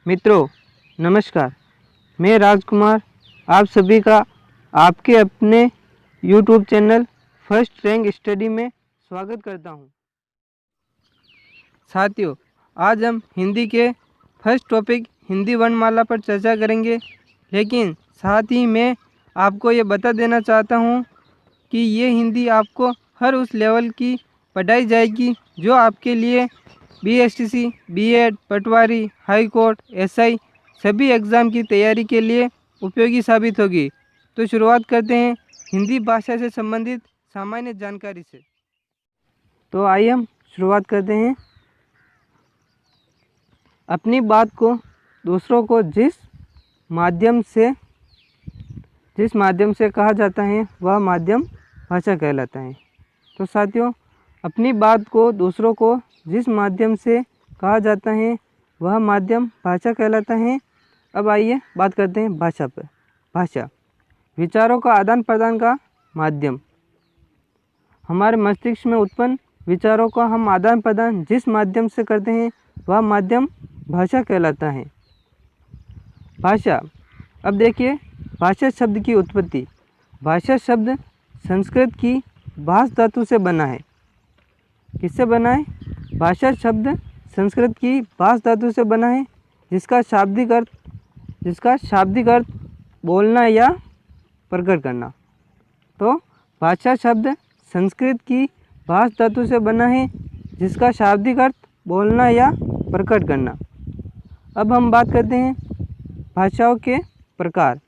मित्रों नमस्कार, मैं राजकुमार आप सभी का आपके अपने YouTube channel first rank study में स्वागत करता हूं। साथियों, आज हम हिंदी के फर्स्ट टॉपिक हिंदी वर्णमाला पर चर्चा करेंगे, लेकिन साथ ही मैं आपको ये बता देना चाहता हूं कि ये हिंदी आपको हर उस लेवल की पढ़ाई जाएगी जो आपके लिए BSTC, B.Ed, पटवारी, हाई कोर्ट, SI सभी एग्ज़ाम की तैयारी के लिए उपयोगी साबित होगी। तो शुरुआत करते हैं हिंदी भाषा से संबंधित सामान्य जानकारी से। तो आइए हम शुरुआत करते हैं। अपनी बात को दूसरों को जिस माध्यम से कहा जाता है वह माध्यम भाषा कहलाता है। तो साथियों, अपनी बात को दूसरों को जिस माध्यम से कहा जाता है वह माध्यम भाषा कहलाता है। अब आइए बात करते हैं भाषा पर। भाषा विचारों का आदान प्रदान का माध्यम। हमारे मस्तिष्क में उत्पन्न विचारों का हम आदान प्रदान जिस माध्यम से करते हैं वह माध्यम भाषा कहलाता है। भाषा, अब देखिए भाषा शब्द की उत्पत्ति। भाषा शब्द संस्कृत की भाष धातु से बना है। किससे बना है? भाषा शब्द संस्कृत की भाष धातु से बना है, जिसका शाब्दिक अर्थ बोलना या प्रकट करना। तो भाषा शब्द संस्कृत की भाष धातु से बना है, जिसका शाब्दिक अर्थ बोलना या प्रकट करना। अब हम बात करते हैं भाषाओं के प्रकार।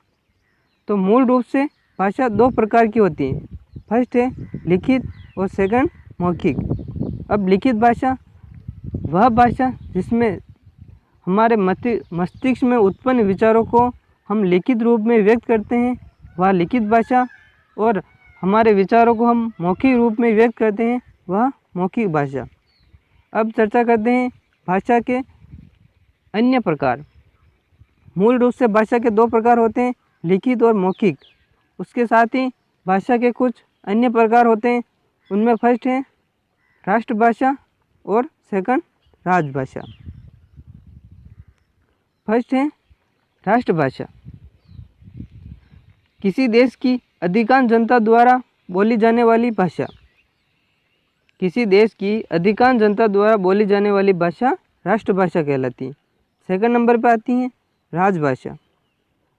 तो मूल रूप से भाषा दो प्रकार की होती है। फर्स्ट है लिखित और सेकंड मौखिक। अब लिखित भाषा वह भाषा जिसमें हमारे मस्तिष्क में उत्पन्न विचारों को हम लिखित रूप में व्यक्त करते हैं, वह लिखित भाषा। और हमारे विचारों को हम मौखिक रूप में व्यक्त करते हैं, वह मौखिक भाषा। अब चर्चा करते हैं भाषा के अन्य प्रकार। मूल रूप से भाषा के दो प्रकार होते हैं, लिखित और मौखिक। उसके साथ ही भाषा के कुछ अन्य प्रकार होते हैं। उनमें फर्स्ट है राष्ट्रभाषा और सेकंड राजभाषा। फर्स्ट है राष्ट्रभाषा। किसी देश की अधिकांश जनता द्वारा बोली जाने वाली भाषा। किसी देश की अधिकांश जनता द्वारा बोली जाने वाली भाषा राष्ट्रभाषा कहलाती है। सेकंड नंबर पर आती है राजभाषा।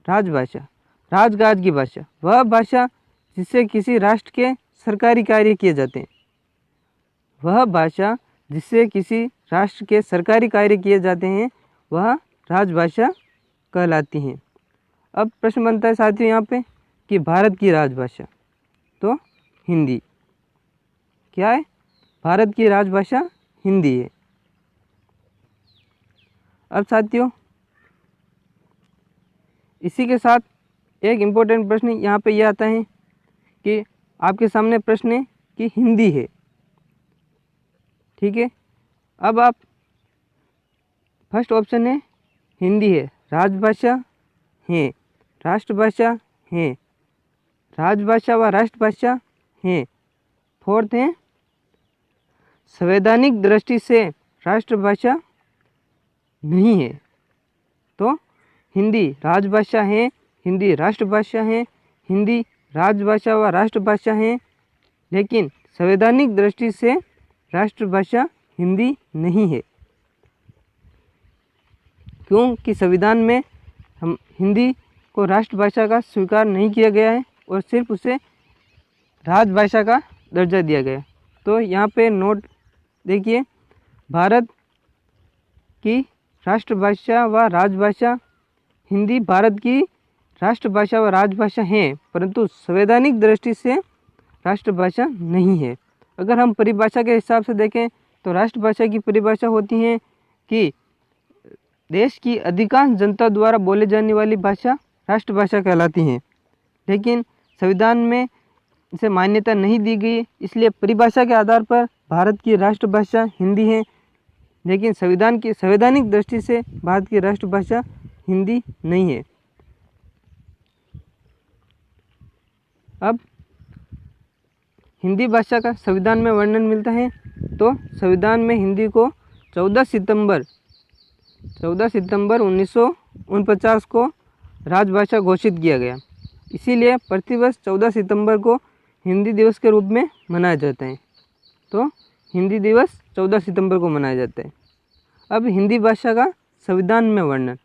राजभाषा राजकाज की भाषा, वह भाषा जिससे किसी राष्ट्र के सरकारी कार्य किए जाते हैं। वह भाषा जिससे किसी राष्ट्र के सरकारी कार्य किए जाते हैं, वह राजभाषा कहलाती हैं। अब प्रश्न बनता है साथियों यहाँ पे कि भारत की राजभाषा, तो हिंदी। क्या है? भारत की राजभाषा हिंदी है। अब साथियों, इसी के साथ एक इम्पोर्टेंट प्रश्न यहाँ पे यह आता है कि आपके सामने प्रश्न है कि हिंदी है, ठीक है। अब आप फर्स्ट ऑप्शन है हिंदी है, राजभाषा है, राष्ट्रभाषा है, राजभाषा व राष्ट्रभाषा है। फोर्थ है संवैधानिक दृष्टि से राष्ट्रभाषा नहीं है। तो हिंदी राजभाषा है, हिंदी राष्ट्रभाषा है, हिंदी राजभाषा व राष्ट्रभाषा है, लेकिन संवैधानिक दृष्टि से राष्ट्रभाषा हिंदी नहीं है। क्योंकि संविधान में हम हिंदी को राष्ट्रभाषा का स्वीकार नहीं किया गया है और सिर्फ उसे राजभाषा का दर्जा दिया गया। तो यहाँ पे नोट देखिए, भारत की राष्ट्रभाषा व राजभाषा हिंदी भारत की राष्ट्रभाषा व राजभाषा है, परंतु संवैधानिक दृष्टि से राष्ट्रभाषा नहीं है। अगर हम परिभाषा के हिसाब से देखें तो राष्ट्रभाषा की परिभाषा होती है कि देश की अधिकांश जनता द्वारा बोले जाने वाली भाषा राष्ट्रभाषा कहलाती है, लेकिन संविधान में इसे मान्यता नहीं दी गई, इसलिए परिभाषा के आधार पर भारत की राष्ट्रभाषा हिंदी है, लेकिन संवैधानिक दृष्टि से भारत की राष्ट्रभाषा हिंदी नहीं है। अब हिंदी भाषा का संविधान में वर्णन मिलता है। तो संविधान में हिंदी को 14 सितंबर 14 सितंबर 1949 को राजभाषा घोषित किया गया। इसीलिए प्रतिवर्ष 14 सितंबर को हिंदी दिवस के रूप में मनाया जाता है। तो हिंदी दिवस 14 सितंबर को मनाया जाता है। अब हिंदी भाषा का संविधान में वर्णन।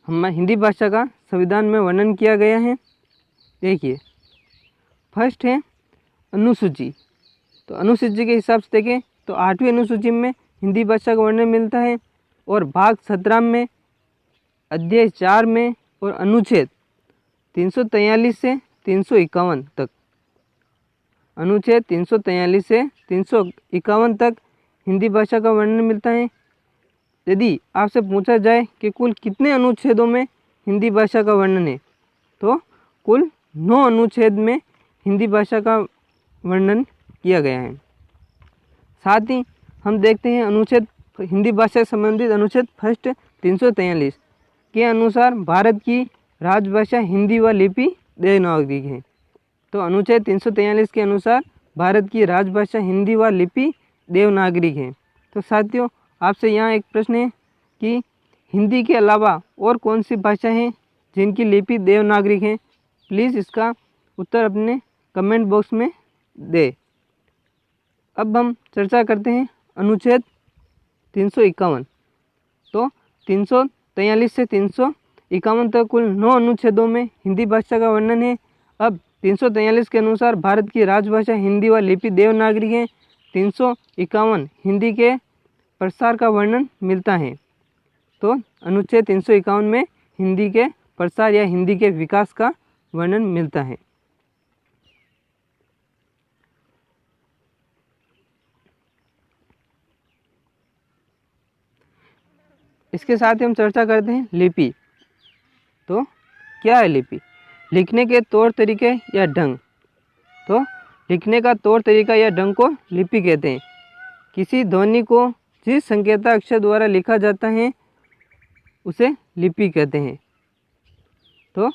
हिंदी भाषा का संविधान में वर्णन किया गया है। देखिए, फर्स्ट है अनुसूची। तो अनुसूची के हिसाब से देखें तो 8वीं अनुसूची में हिंदी भाषा का वर्णन मिलता है, और भाग 17 में, अध्याय 4 में और अनुच्छेद 343 से 351 तक, अनुच्छेद 343 से 351 तक हिंदी भाषा का वर्णन मिलता है। यदि आपसे पूछा जाए कि कुल कितने अनुच्छेदों में हिंदी भाषा का वर्णन है, तो कुल 9 अनुच्छेद में हिंदी भाषा का वर्णन किया गया है। साथ ही हम देखते हैं अनुच्छेद हिंदी भाषा से संबंधित अनुच्छेद फर्स्ट 343 के अनुसार भारत की राजभाषा हिंदी व लिपि देवनागरी है। तो अनुच्छेद 343 के अनुसार भारत की राजभाषा हिंदी व लिपि देवनागरी है। तो साथियों, आपसे यहाँ एक प्रश्न है कि हिंदी के अलावा और कौन सी भाषा हैं जिनकी लिपि देवनागरिक है। प्लीज़ इसका उत्तर अपने कमेंट बॉक्स में दें। अब हम चर्चा करते हैं अनुच्छेद 351। तो 343 से 351 तक कुल 9 अनुच्छेदों में हिंदी भाषा का वर्णन है। अब 343 के अनुसार भारत की राजभाषा हिंदी व लिपि देवनागरी है। 351 हिंदी के प्रसार का वर्णन मिलता है। तो अनुच्छेद 351 में हिंदी के प्रसार या हिंदी के विकास का वर्णन मिलता है। इसके साथ ही हम चर्चा करते हैं लिपि। तो क्या है लिपि? लिखने के तौर तरीके या ढंग। तो लिखने का तौर तरीका या ढंग को लिपि कहते हैं। किसी ध्वनि को जिस संकेतक अक्षर द्वारा लिखा जाता है उसे लिपि कहते हैं। तो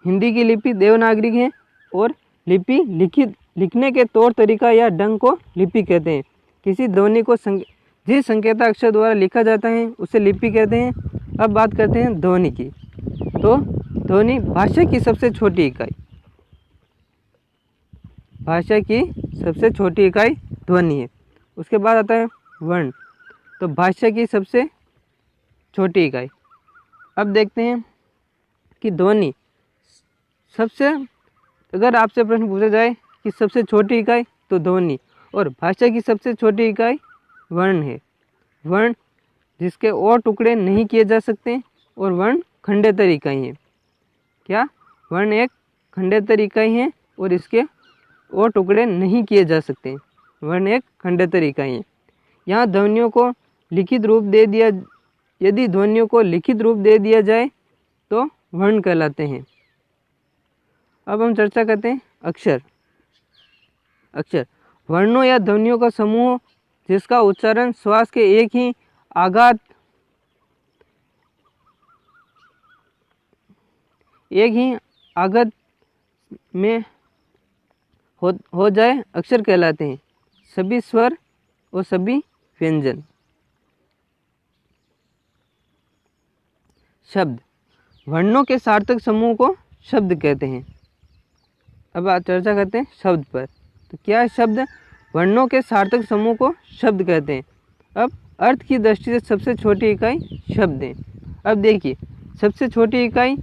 हिंदी की लिपि देवनागरी है, और लिपि लिखने के तौर तरीका या ढंग को लिपि कहते हैं। किसी ध्वनि को जिस संकेतक अक्षर द्वारा लिखा जाता है उसे लिपि कहते हैं। अब बात करते हैं ध्वनि की। तो ध्वनि भाषा की सबसे छोटी इकाई। भाषा की सबसे छोटी इकाई ध्वनि है। उसके बाद आता है वर्ण। तो भाषा की सबसे छोटी इकाई। अब देखते हैं कि ध्वनि सबसे, अगर आपसे प्रश्न पूछा जाए कि सबसे छोटी इकाई, तो ध्वनि, और भाषा की सबसे छोटी इकाई वर्ण है। वर्ण जिसके और टुकड़े नहीं किए जा सकते, और वर्ण खंडेतर इकाई है। क्या? वर्ण एक खंडेतर इकाई है और इसके और टुकड़े नहीं किए जा सकते। वर्ण एक खंडेतर इकाई है। यहाँ ध्वनियों को लिखित रूप दे दिया, यदि ध्वनियों को लिखित रूप दे दिया जाए तो वर्ण कहलाते हैं। अब हम चर्चा करते हैं अक्षर। अक्षर वर्णों या ध्वनियों का समूह जिसका उच्चारण श्वास के एक ही आघात में हो जाए अक्षर कहलाते हैं। सभी स्वर और सभी व्यंजन। शब्द वर्णों के सार्थक समूह को शब्द कहते हैं। अब आप चर्चा करते हैं शब्द पर। तो क्या है शब्द? वर्णों के सार्थक समूह को शब्द कहते हैं। अब अर्थ की दृष्टि से सबसे छोटी इकाई शब्द है। अब देखिए, सबसे छोटी इकाई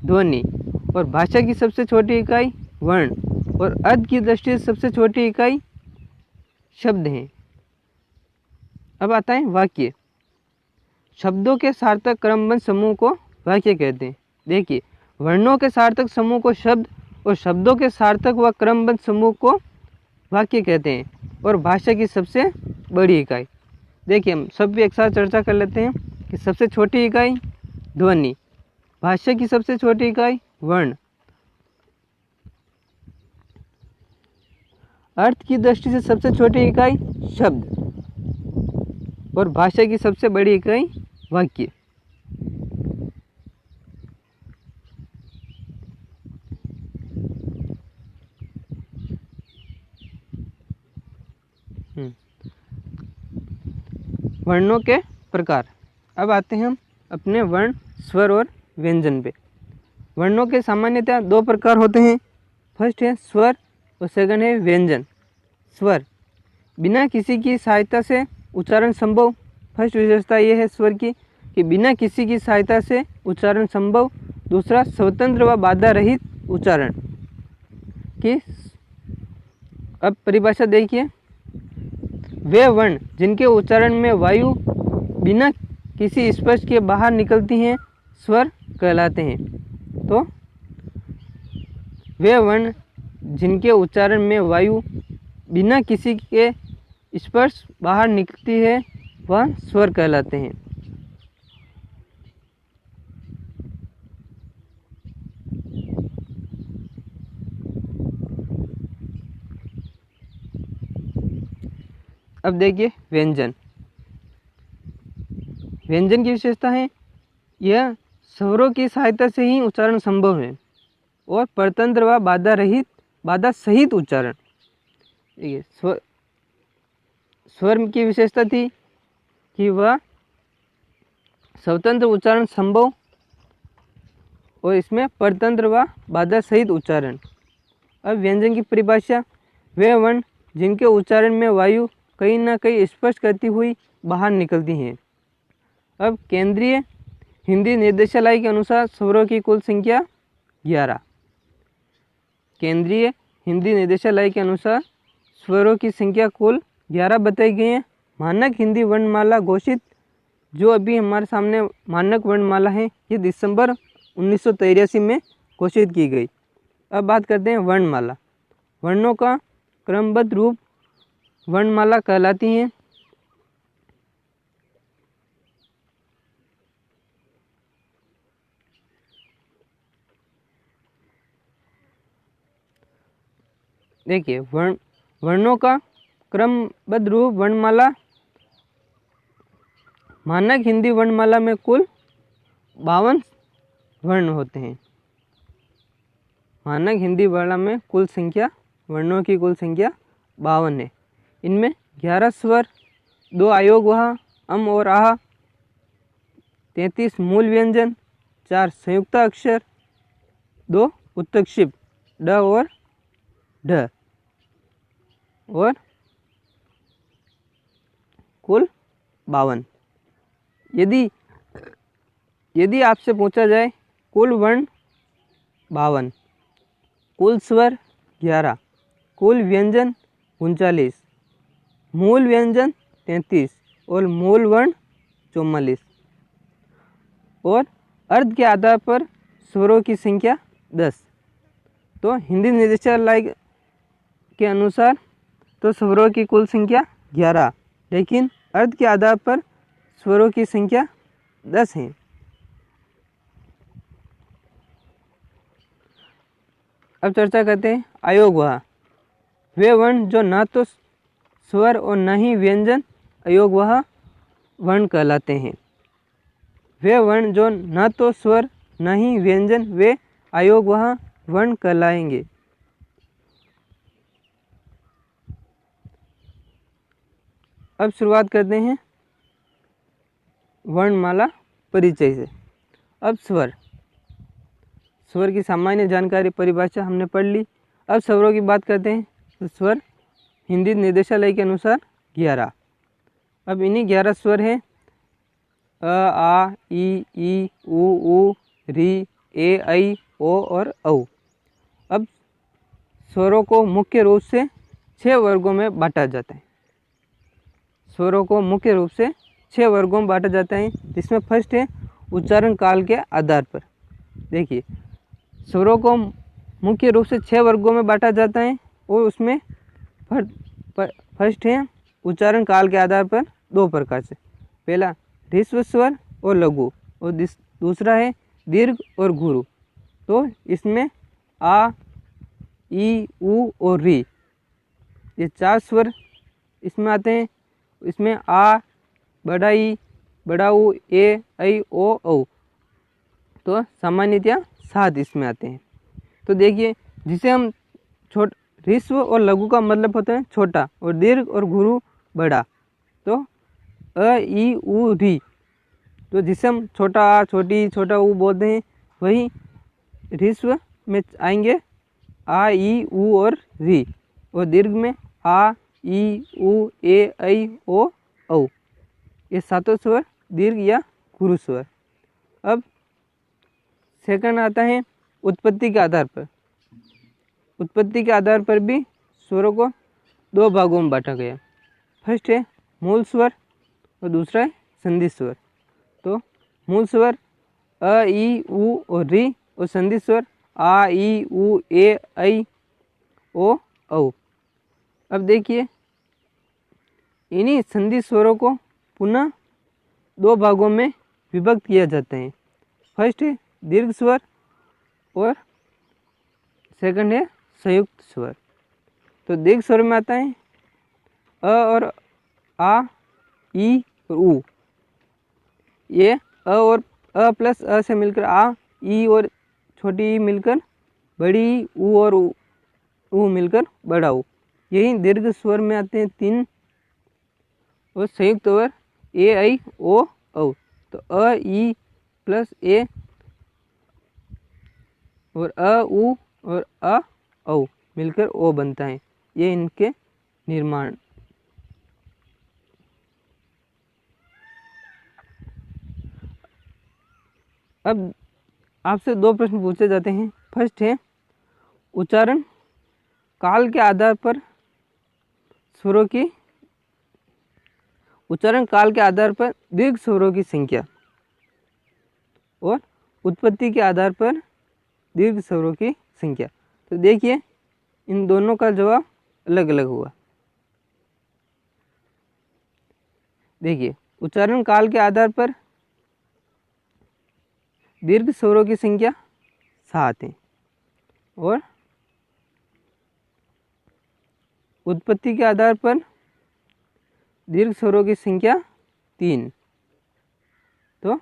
ध्वनि, और भाषा की सबसे छोटी इकाई वर्ण, और अर्थ की दृष्टि से सबसे छोटी इकाई शब्द है। अब आता है वाक्य। शब्दों के सार्थक क्रमबद्ध समूह को वाक्य कहते हैं। देखिए, वर्णों के सार्थक समूह को शब्द और शब्दों के सार्थक व क्रमबद्ध समूह को वाक्य कहते हैं। और भाषा की सबसे बड़ी इकाई। देखिए, हम सब भी एक साथ चर्चा कर लेते हैं कि सबसे छोटी इकाई ध्वनि, भाषा की सबसे छोटी इकाई वर्ण, अर्थ की दृष्टि से सबसे छोटी इकाई शब्द, और भाषा की सबसे बड़ी इकाई वाक्य। वर्णों के प्रकार। अब आते हैं हम अपने वर्ण, स्वर और व्यंजन पे। वर्णों के सामान्यतः दो प्रकार होते हैं। फर्स्ट है स्वर और सेकंड है व्यंजन। स्वर बिना किसी की सहायता से उच्चारण संभव। फर्स्ट विशेषता ये है स्वर की कि बिना किसी की सहायता से उच्चारण संभव। दूसरा स्वतंत्र व बाधा रहित उच्चारण की। अब परिभाषा देखिए, वे वर्ण जिनके उच्चारण में वायु बिना किसी स्पर्श के बाहर निकलती हैं स्वर कहलाते हैं। तो वे वर्ण जिनके उच्चारण में वायु बिना किसी के स्पर्श बाहर निकलती है वह स्वर कहलाते हैं। अब देखिए व्यंजन। व्यंजन की विशेषता है यह स्वरों की सहायता से ही उच्चारण संभव है और परतंत्र व बाधा सहित उच्चारण। देखिए स्वर की विशेषता थी कि वह स्वतंत्र उच्चारण संभव और इसमें परतंत्र व बाधा सहित उच्चारण। अब व्यंजन की परिभाषा, वे वर्ण जिनके उच्चारण में वायु कहीं ना कहीं स्पर्श करती हुई बाहर निकलती हैं। अब केंद्रीय हिंदी निर्देशालय के अनुसार स्वरों की कुल संख्या 11। केंद्रीय हिंदी निर्देशालय के अनुसार स्वरों की संख्या कुल 11 बताई गई है। मानक हिंदी वर्णमाला घोषित जो अभी हमारे सामने मानक वर्णमाला है ये दिसंबर 1983 में घोषित की गई। अब बात करते हैं वर्णमाला। वर्णों का क्रमबद्ध रूप वर्णमाला कहलाती हैं। देखिए वर्णों का क्रमबद्ध रूप वर्णमाला मानक हिंदी वर्णमाला में कुल 52 वर्ण होते हैं। मानक हिंदी वर्णमाला में कुल संख्या वर्णों की कुल संख्या 52 है। इनमें 11 स्वर, 2 आयोगवाह अम और आह, 33 मूल व्यंजन, 4 संयुक्त अक्षर, 2 उत्तक्षेप ड और ढ और कुल 52। यदि आपसे पूछा जाए कुल वर्ण 52, कुल स्वर 11, कुल व्यंजन 39, मूल व्यंजन 33 और मूल वर्ण 44 और अर्ध के आधार पर स्वरों की संख्या 10। तो हिंदी निर्देशालय के अनुसार तो स्वरों की कुल संख्या 11, लेकिन अर्ध के आधार पर स्वरों की संख्या 10 है। अब चर्चा करते हैं आयोगवाह। वे वर्ण जो न तो स्वर और न ही व्यंजन आयोगवाह वर्ण कहलाते हैं। वे वर्ण जो न तो स्वर न ही व्यंजन वे आयोगवाह वर्ण कहलाएंगे। अब शुरुआत करते हैं वर्णमाला परिचय से। अब स्वर की सामान्य जानकारी परिभाषा हमने पढ़ ली। अब स्वरों की बात करते हैं। तो स्वर हिंदी निर्देशालय के अनुसार 11। अब इन्हीं 11 स्वर हैं अ, आ, ई, उ, री, ए, ऐ, ओ और औ। अब स्वरों को मुख्य रूप से 6 वर्गों में बांटा जाता है। स्वरों को मुख्य रूप से 6 वर्गों में बांटा जाता है, जिसमें फर्स्ट है उच्चारण काल के आधार पर। देखिए स्वरों को मुख्य रूप से 6 वर्गों में बांटा जाता है और उसमें फर्स्ट है उच्चारण काल के आधार पर 2 प्रकार से। पहला ह्रस्व स्वर और लघु और दूसरा है दीर्घ और गुरु। तो इसमें आ, ई, उ और री ये 4 स्वर इसमें आते हैं। इसमें आ, बड़ा ई, बड़ा उ, ए, ऐ, ओ, औ। तो सामान्यतया 7 इसमें आते हैं। तो देखिए जिसे हम ह्रस्व और लघु का मतलब होता है छोटा और दीर्घ और गुरु बड़ा। तो ई उ री, तो जिसे हम छोटा आ छोटी छोटा ऊ बोलते हैं, वही ह्रस्व में आएंगे आ ई उ और री, और दीर्घ में आ ई उ ए ऐ ओ औ, ये सातों स्वर दीर्घ या गुरु स्वर। अब सेकंड आता है उत्पत्ति के आधार पर। उत्पत्ति के आधार पर भी स्वरों को दो भागों में बांटा गया। फर्स्ट है मूल स्वर और दूसरा है संधि स्वर। तो मूल स्वर अ ई उ और री, और संधि स्वर आ ई उ ए ऐ ओ औ। अब देखिए इन्हीं संधि स्वरों को पुनः दो भागों में विभक्त किया जाता है। फर्स्ट है दीर्घ स्वर और सेकंड है संयुक्त स्वर। तो दीर्घ स्वर में आता है अ और आ, ई और उ। ये अ और अ प्लस अ से मिलकर आ, ई और छोटी ई मिलकर बड़ी उ और उ मिलकर बड़ा उ। यही दीर्घ स्वर में आते हैं तीन, और संयुक्त स्वर ए ऐ ओ औ। तो अ ई प्लस ए और अ उ और अ औ मिलकर ओ बनता है। ये इनके निर्माण। अब आपसे दो प्रश्न पूछे जाते हैं। फर्स्ट है उच्चारण काल के आधार पर स्वरों की, उच्चारण काल के आधार पर दीर्घ स्वरों की संख्या, और उत्पत्ति के आधार पर दीर्घ स्वरों की संख्या। तो देखिए इन दोनों का जवाब अलग अलग हुआ। देखिए उच्चारण काल के आधार पर दीर्घ स्वरों की संख्या 7 है, और उत्पत्ति के आधार पर दीर्घ स्वरों की संख्या 3। तो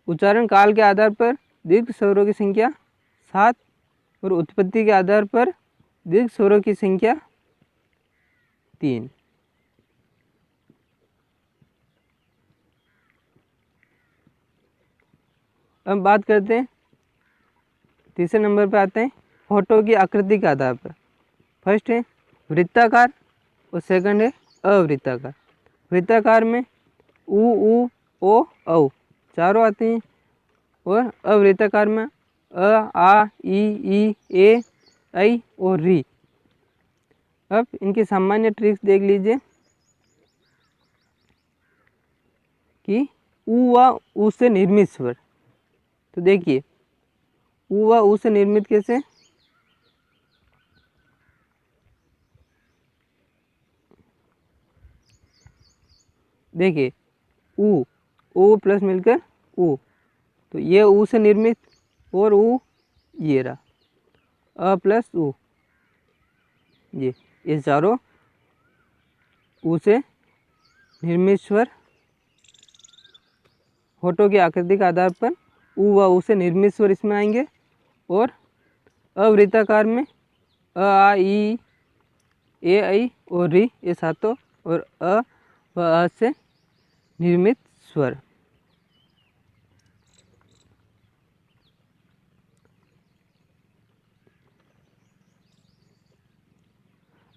उच्चारण काल के आधार पर दीर्घ स्वरों की संख्या 7 और उत्पत्ति के आधार पर दीर्घ स्वरों की संख्या 3। अब बात करते हैं तीसरे नंबर पर आते हैं होठों की आकृति के आधार पर। फर्स्ट है वृत्ताकार और सेकंड है अवृत्ताकार। वृत्ताकार में उ ओ औ चारों आते हैं, और अवृत्ताकार में अ आ ई ए ऐ और री। अब इनकी सामान्य ट्रिक्स देख लीजिए कि उ व उ से निर्मित स्वर। तो देखिए उ व उ से निर्मित कैसे, देखिए उ प्लस मिलकर उ, तो ये उ से निर्मित, और उ ये रहा अ प्लस उ, ये चारों उ से निर्मित स्वर। होठों की आकृति के आधार पर उ व उ से निर्मित स्वर इसमें आएंगे, और अवृत्ताकार में अ आ ई ए ऐ और री, ये सातों, और अ व अ से निर्मित स्वर।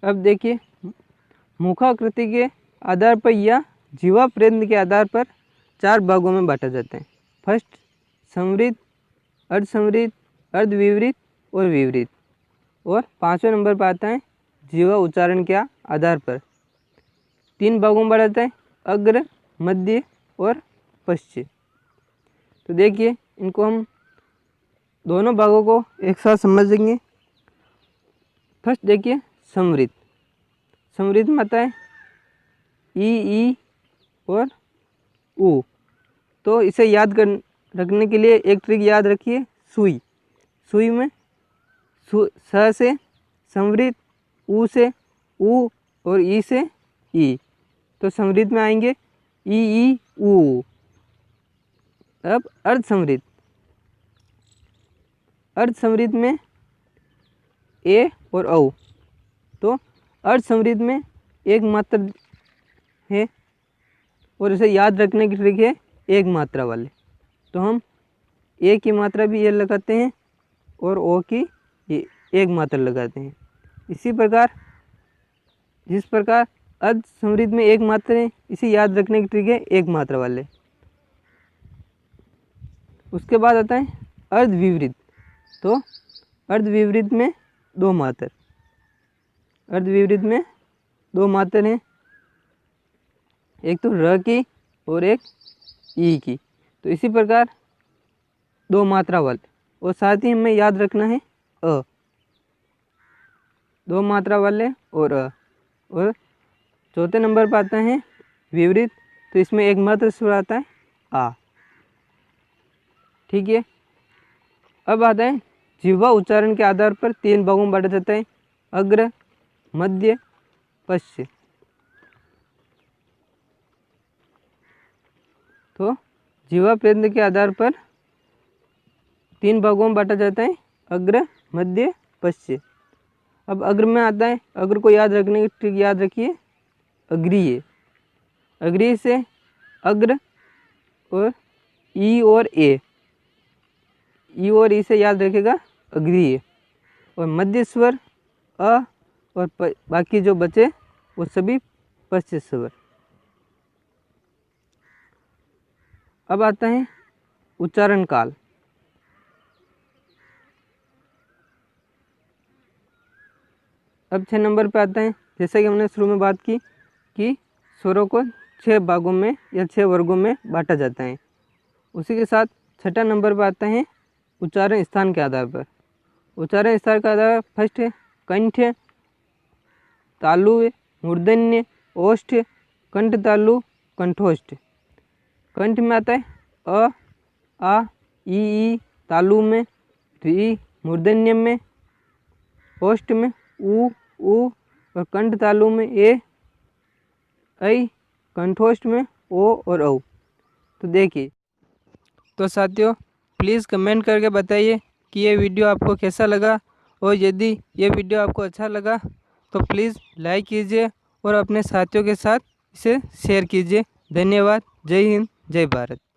अब देखिए मुखाकृति के आधार पर या जीवा प्रयत्न के आधार पर 4 भागों में बांटा जाता है। फर्स्ट संवृत, अर्धसंवृत, अर्धविवृत और विवृत। और 5वें नंबर पर आता है जीवा उच्चारण के आधार पर 3 भागों में बांटा जाता है, अग्र, मध्य और पश्चिम। तो देखिए इनको हम दोनों भागों को एक साथ समझेंगे। फर्स्ट देखिए संवृत। संवृत में आता है ई और उ। तो इसे याद कर रखने के लिए एक ट्रिक याद रखिए, सुई। सुई में स से संवृत, उ से उ और ई से ई। तो संवृत में आएंगे ई उ। अब अर्धसंवृत। अर्धसंवृत में ए और औ। तो अर्धसंवृत में एक मात्र है, और इसे याद रखने की ट्रिक है एक मात्रा वाले। तो हम ए की मात्रा भी ये लगाते हैं और ओ की ये एक मात्रा लगाते हैं। इसी प्रकार जिस प्रकार अर्ध समृद्ध में एक मात्रा है, इसे याद रखने की ट्रिक है एक मात्रा वाले। उसके बाद आता है अर्ध विवृद्ध। तो अर्ध विवृद्ध में दो मात्रा, अर्ध विवृद्ध में दो मात्रा हैं, एक तो र की और एक ई की। तो इसी प्रकार दो मात्रा वाले, और साथ ही हमें याद रखना है अ, दो मात्रा वाले और अ। और चौथे नंबर पर आता है विवृद्ध। तो इसमें एक मात्रा स्वर आता है आ। ठीक है। अब आता है जिह्वा उच्चारण के आधार पर 3 भागों में बांटा जाता है, अग्र, मध्य, पश्च। तो जिह्वा प्रयत्न के आधार पर 3 भागों में बांटा जाता है, अग्र, मध्य, पश्च। अब अग्र में आता है, अग्र को याद रखने की ट्रिक याद रखिए, अग्रीय। अग्रीय से अग्र और ई और ए, ई और ई से याद रखेगा अग्रीय। और मध्य स्वर अ और बाकी जो बचे वो सभी पश्च स्वर। अब आता है उच्चारण काल। अब 6 नंबर पे आता है, जैसा कि हमने शुरू में बात की कि स्वरों को 6 भागों में या 6 वर्गों में बांटा जाता है। उसी के साथ 6ठा नंबर पर आता है उच्चारण स्थान के आधार पर। उच्चारण स्थान के आधार पर फर्स्ट है कंठ, तालु, मूर्धन्य, ओष्ठ, कंठ तालु, कंठोष्ठ। कंठ में आता है अ, आ, ई, तालु में री, मूर्धन्य में, ओष्ठ में उ, और कंठ तालु में ए, ऐ, कंठोष्ठ में ओ और औ। तो देखिए, तो साथियों प्लीज़ कमेंट करके बताइए कि ये वीडियो आपको कैसा लगा, और यदि ये वीडियो आपको अच्छा लगा तो प्लीज़ लाइक कीजिए और अपने साथियों के साथ इसे शेयर कीजिए। धन्यवाद। जय हिंद, जय भारत।